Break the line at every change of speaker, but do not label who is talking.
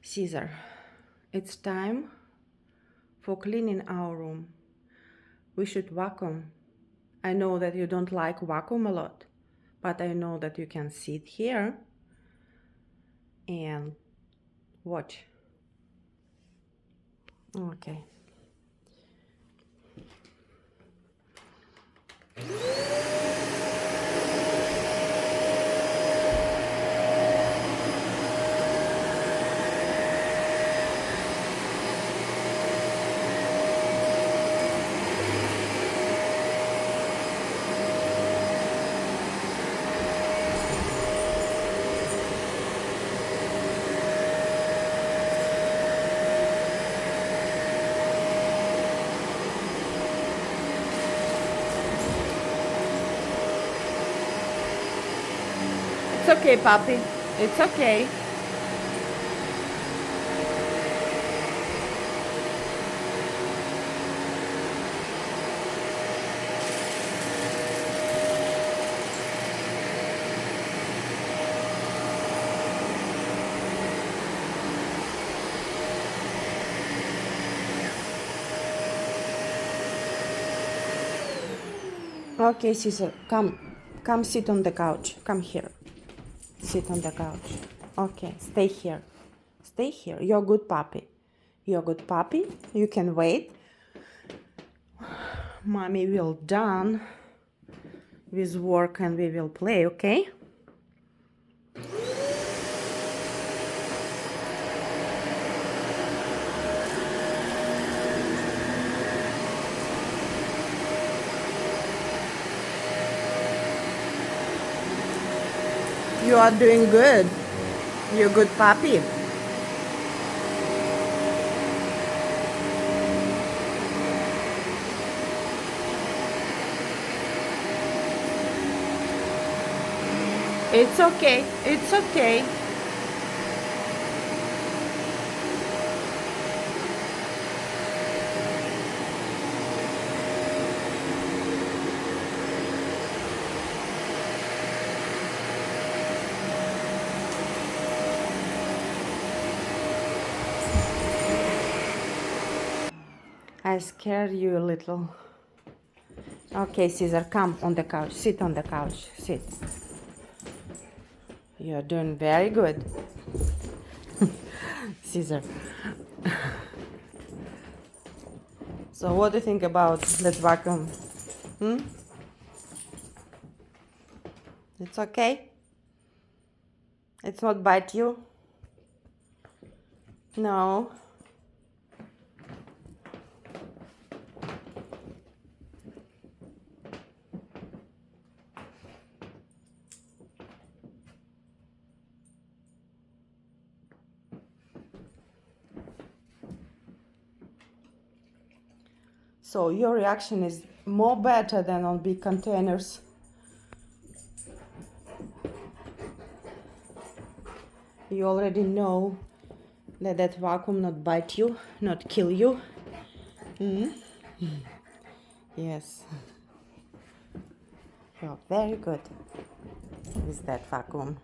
Caesar, it's time for cleaning our room. We should vacuum. I know that you don't like vacuum a lot, but I know that you can sit here and watch. Okay. It's okay, puppy. It's okay. Okay, Caesar, come sit on the couch. Come here. Sit on the couch. Okay, stay here. Stay here. You're a good puppy. You're a good puppy. You can wait. Mommy will done with work and we will play, okay? You are doing good. You're a good puppy. It's okay. It's okay. I scared you a little. Okay, Caesar, come on the couch. Sit on the couch. Sit. You're doing very good. Caesar. So what do you think about that vacuum? It's okay? It's not bite you? No. So your reaction is more better than on big containers. You already know that vacuum not bite you, not kill you. Yes. You're very good with that vacuum.